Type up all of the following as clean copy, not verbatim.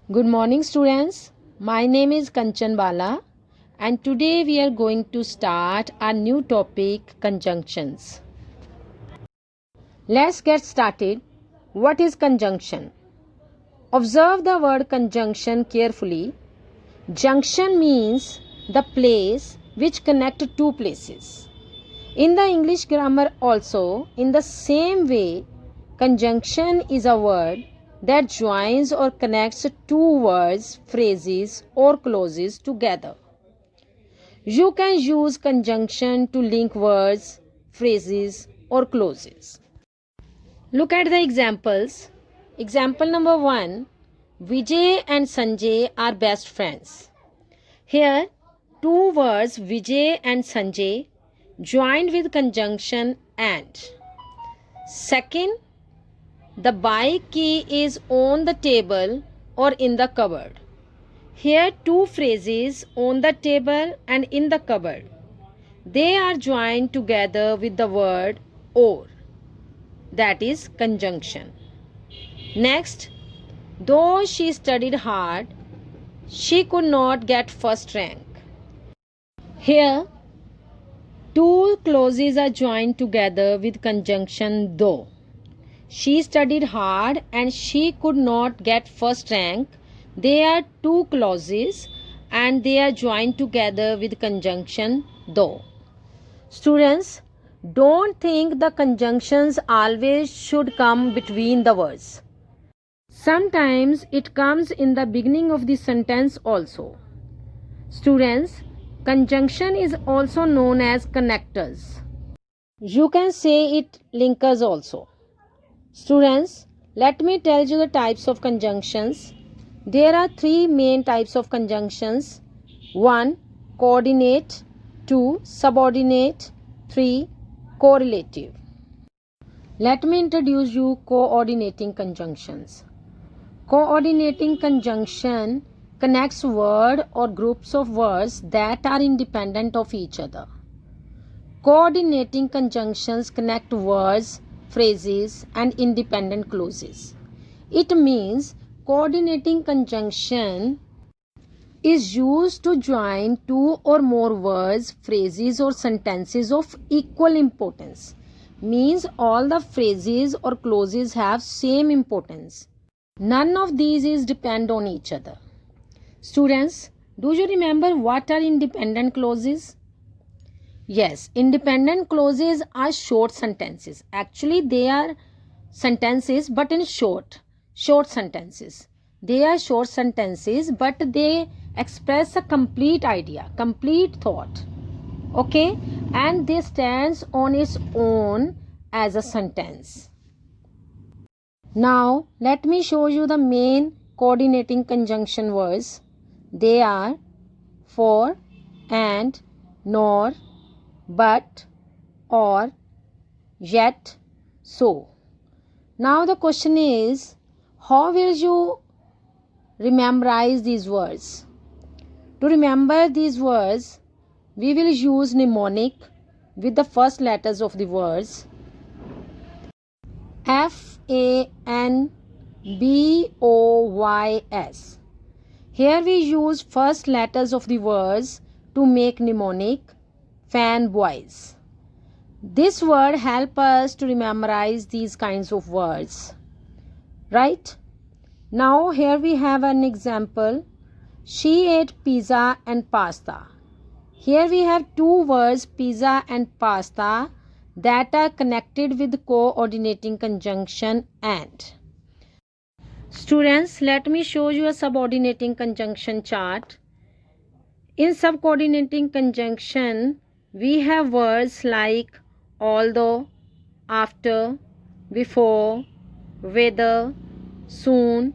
Good morning, students. My name is Kanchan Bala, and today we are going to start our new topic, conjunctions. Let's get started. What is conjunction? Observe the word conjunction carefully. Junction means the place which connect two places. In the English grammar also, in the same way, conjunction is a word that joins or connects two words, phrases, or clauses together. You can use conjunction to link words, phrases, or clauses. Look at the examples. Example number 1, Vijay and Sanjay are best friends. Here, two words Vijay and Sanjay joined with conjunction and. Second, the bike key is on the table or in the cupboard. Here, two phrases on the table and in the cupboard. They are joined together with the word or, that is conjunction. Next, though she studied hard, she could not get first rank. Here, two clauses are joined together with conjunction though. She studied hard and she could not get first rank. They are two clauses and they are joined together with conjunction though. Students, don't think the conjunctions always should come between the words. Sometimes it comes in the beginning of the sentence also. Students, conjunction is also known as connectors. You can say it linkers also. Students, let me tell you the types of conjunctions. There are three main types of conjunctions. 1. Coordinate. 2. Subordinate. 3. Correlative. Let me introduce you coordinating conjunctions. Coordinating conjunction connects word or groups of words that are independent of each other. Coordinating conjunctions connect words, phrases, and independent clauses. It means coordinating conjunction is used to join two or more words, phrases, or sentences of equal importance. Means all the phrases or clauses have same importance. None of these is depend on each other. Students, do you remember what are independent clauses? Yes, independent clauses are short sentences. Actually, they are sentences but in short sentences. They are short sentences but they express a complete idea, complete thought. Okay, and they stands on its own as a sentence. Now, let me show you the main coordinating conjunction words. They are for, and, nor, but, or, yet, so. Now the question is, how will you memorize these words? To remember these words, we will use mnemonic with the first letters of the words FANBOYS. Here we use first letters of the words to make mnemonic fanboys. This word help us to memorize these kinds of words. Right? Now here we have an example. She ate pizza and pasta. Here we have two words, pizza and pasta, that are connected with coordinating conjunction and. Students, let me show you a subordinating conjunction chart. In subordinating conjunction, we have words like although, after, before, whether, soon,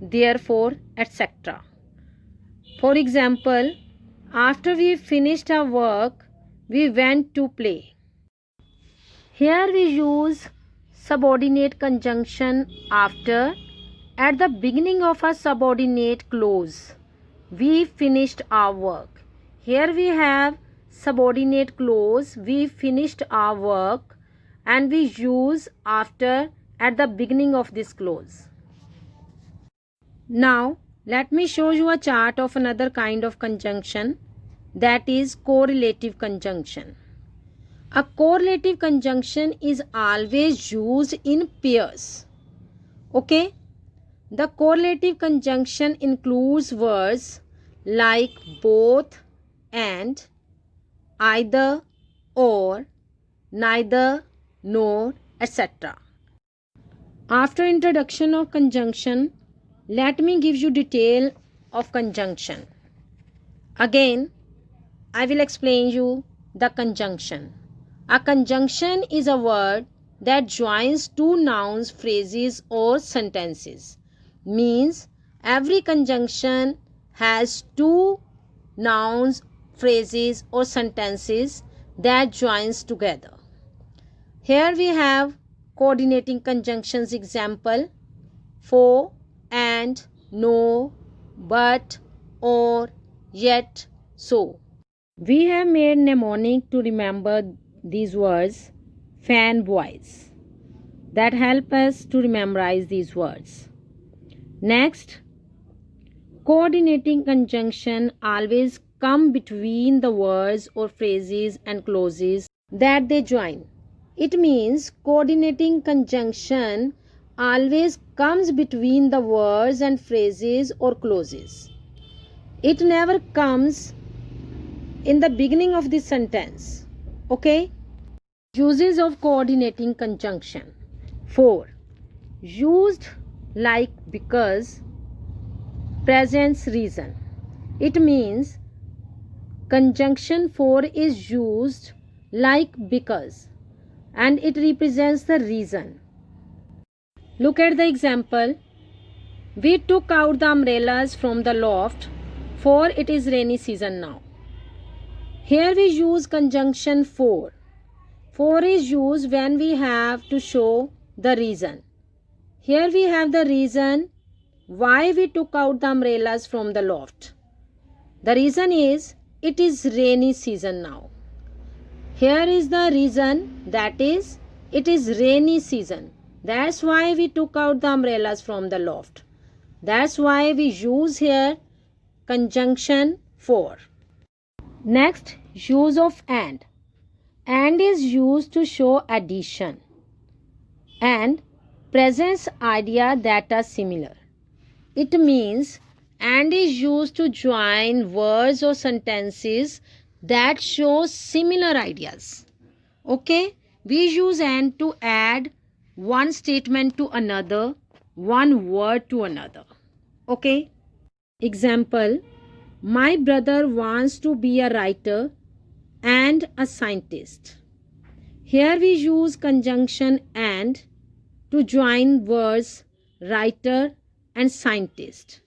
therefore, etc. For example, after we finished our work, we went to play. Here we use subordinate conjunction after at the beginning of a subordinate clause. We finished our work. Here we have subordinate clause, we finished our work, and we use after at the beginning of this clause. Now Let me show you a chart of another kind of conjunction, that is correlative conjunction. A correlative conjunction is always used in pairs. Okay? The correlative conjunction includes words like both, and, either, or, neither, nor, etc. After introduction of conjunction, let me give you detail of conjunction. Again, I will explain you the conjunction. A conjunction is a word that joins two nouns, phrases or sentences. Means every conjunction has two nouns, phrases or sentences that joins together. Here we have coordinating conjunctions example: for, and, no, but, or, yet, so. We have made mnemonic to remember these words, fanboys, that help us to memorize these words. Next, coordinating conjunction always come between the words or phrases and clauses that they join. It means coordinating conjunction always comes between the words and phrases or clauses. It never comes in the beginning of the sentence. Okay? Uses of coordinating conjunction. 4. Used like because, presents reason. It means conjunction 4 is used like because and it represents the reason. Look at the example. We took out the umbrellas from the loft, for it is rainy season now. Here we use conjunction 4. 4 is used when we have to show the reason. Here we have the reason why we took out the umbrellas from the loft. The reason is it is rainy season now. Here is the reason, that is it is rainy season. That's why we took out the umbrellas from the loft. That's why we use here conjunction 4. Next, use of and. And is used to show addition and presents ideas that are similar. It means and is used to join words or sentences that show similar ideas. Okay? We use and to add one statement to another, one word to another. Okay? Example: my brother wants to be a writer and a scientist. Here we use conjunction and to join words writer and scientist.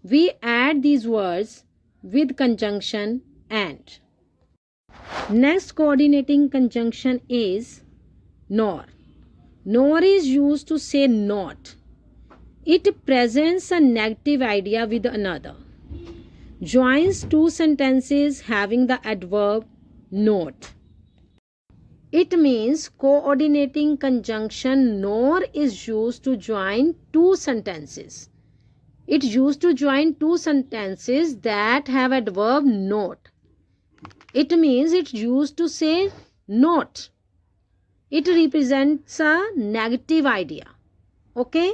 We add these words with conjunction and. Next coordinating conjunction is nor. Nor is used to say not. It presents a negative idea with another. Joins two sentences having the adverb not. It means coordinating conjunction nor is used to join two sentences. It's used to join two sentences that have adverb not. It means it's used to say not. It represents a negative idea. Okay?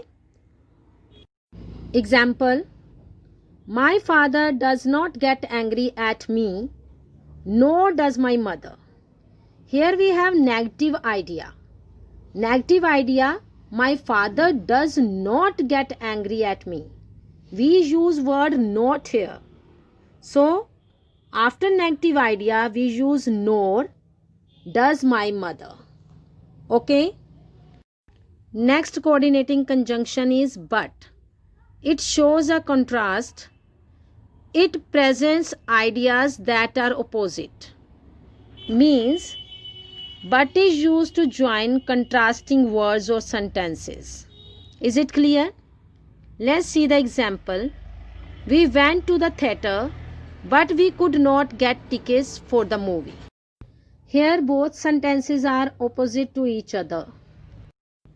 Example: my father does not get angry at me, nor does my mother. Here we have negative idea. Negative idea: my father does not get angry at me. We use word not here. So, after negative idea, we use nor, does my mother. Okay? Next coordinating conjunction is but. It shows a contrast. It presents ideas that are opposite. Means, but is used to join contrasting words or sentences. Is it clear? Let's see the example. We went to the theatre, but we could not get tickets for the movie. Here both sentences are opposite to each other.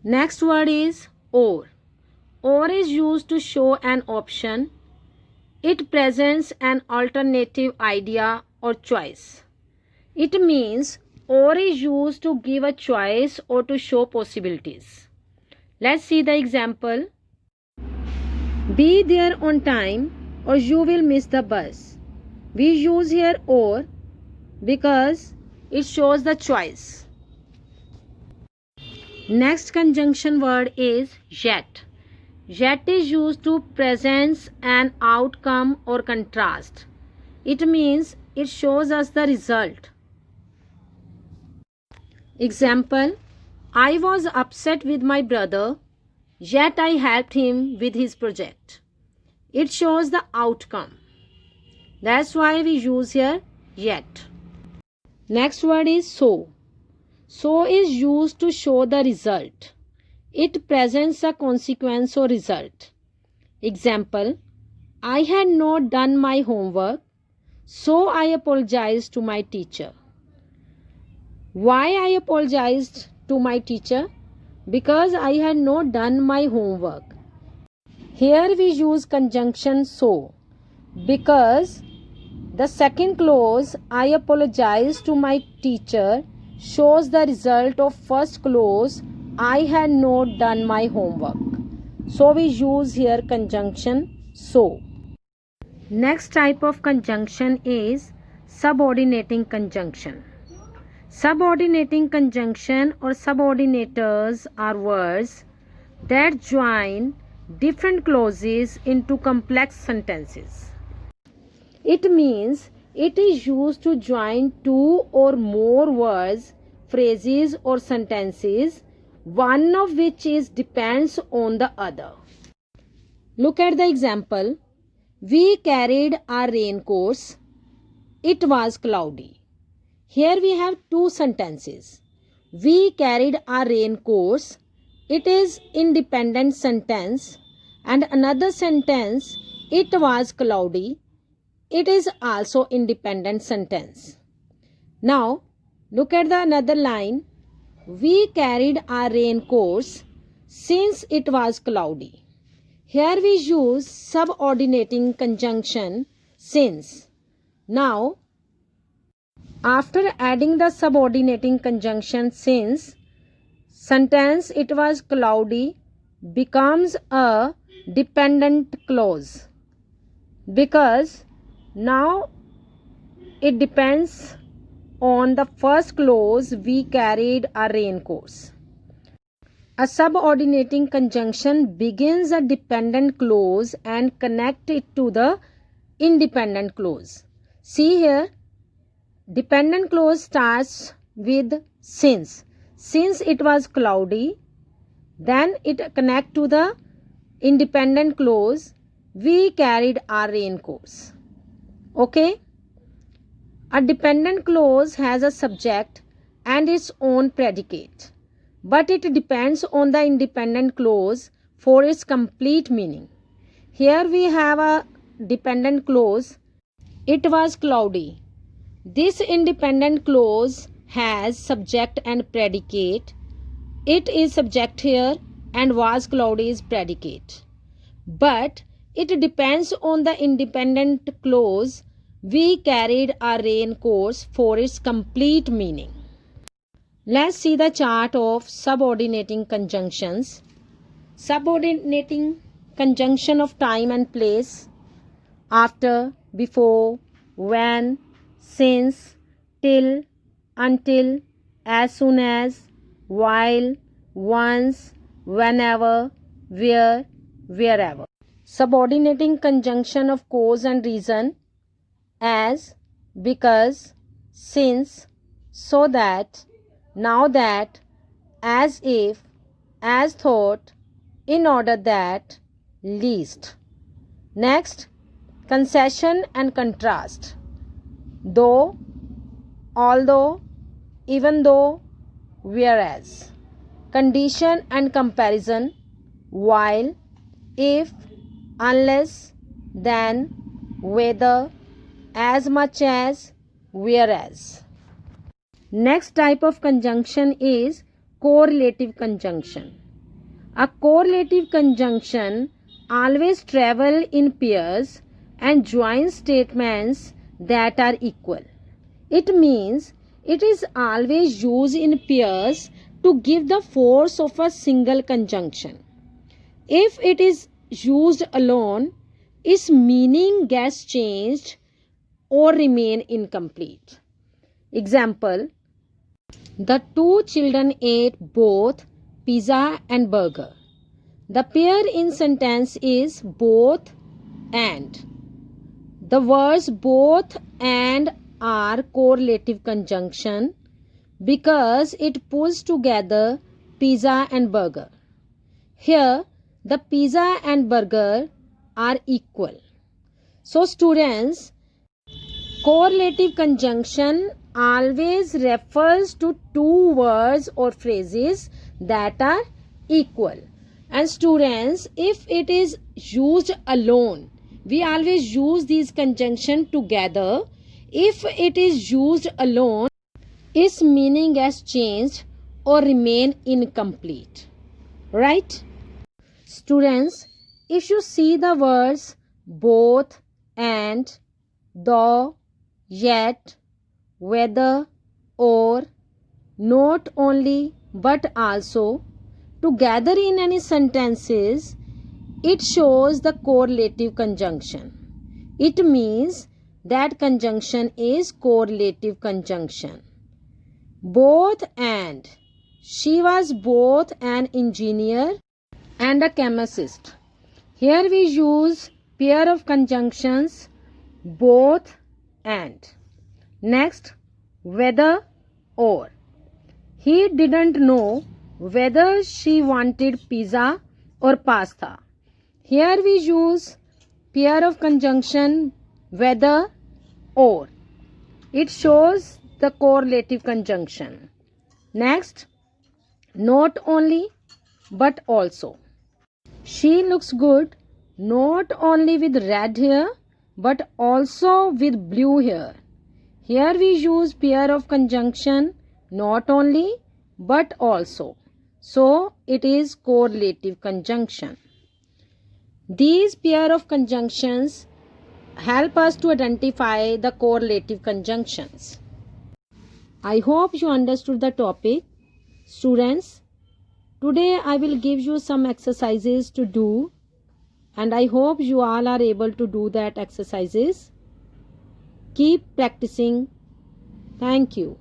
Next word is or. Or is used to show an option. It presents an alternative idea or choice. It means or is used to give a choice or to show possibilities. Let's see the example. Be there on time or you will miss the bus. We use here or because it shows the choice. Next conjunction word is yet. Yet is used to present an outcome or contrast. It means it shows us the result. Example, I was upset with my brother, yet I helped him with his project. It shows the outcome. That's why we use here yet. Next word is so. So is used to show the result. It presents a consequence or result. Example, I had not done my homework, so I apologized to my teacher. Why I apologized to my teacher? Because I had not done my homework. Here we use conjunction so because the second clause I apologize to my teacher shows the result of first clause I had not done my homework. So we use here conjunction so. Next type of conjunction is subordinating conjunction. Subordinating conjunction or subordinators are words that join different clauses into complex sentences. It means it is used to join two or more words, phrases or sentences, one of which is depends on the other. Look at the example. We carried our raincoats. It was cloudy. Here we have two sentences. We carried our raincoats. It is independent sentence, and another sentence, it was cloudy. It is also independent sentence. Now look at the another line. We carried our raincoats since it was cloudy. Here we use subordinating conjunction since. Now after adding the subordinating conjunction since, sentence it was cloudy becomes a dependent clause because now it depends on the first clause we carried our raincoats. A subordinating conjunction begins a dependent clause and connect it to the independent clause. See here, dependent clause starts with since. Since it was cloudy, then it connect to the independent clause we carried our raincoats. Okay? A dependent clause has a subject and its own predicate, but it depends on the independent clause for its complete meaning. Here we have a dependent clause. It was cloudy. This independent clause has subject and predicate. It is subject here and was cloudy is predicate. But it depends on the independent clause we carried our raincoats for its complete meaning. Let's see the chart of subordinating conjunctions. Subordinating conjunction of time and place, after, before, when, since, till, until, as soon as, while, once, whenever, where, wherever. Subordinating conjunction of cause and reason, as, because, since, so that, now that, as if, as thought, in order that, least. Next, concession and contrast. Though, although, even though, whereas. Condition and comparison. While, if, unless, then, whether, as much as, whereas. Next type of conjunction is correlative conjunction. A correlative conjunction always travel in pairs and join statements that are equal. It means it is always used in pairs to give the force of a single conjunction. If it is used alone, its meaning gets changed or remain incomplete. Example: the two children ate both pizza and burger. The pair in sentence is both and. The words both and are correlative conjunction because it pulls together pizza and burger. Here, the pizza and burger are equal. So students, correlative conjunction always refers to two words or phrases that are equal. And students, if it is used alone, we always use these conjunction together. If it is used alone, its meaning has changed or remain incomplete. Right? Students, if you see the words both and, though, yet, whether, or, not only but also together in any sentences, it shows the correlative conjunction. It means that conjunction is correlative conjunction. Both and. She was both an engineer and a chemist. Here we use pair of conjunctions both and. Next, whether or. He didn't know whether she wanted pizza or pasta. Here we use pair of conjunction whether or. It shows the correlative conjunction. Next, not only but also. She looks good not only with red hair but also with blue hair. Here we use pair of conjunction not only but also. So it is correlative conjunction. These pair of conjunctions help us to identify the correlative conjunctions. I hope you understood the topic. Students, today I will give you some exercises to do, and I hope you all are able to do that exercises. Keep practicing. Thank you.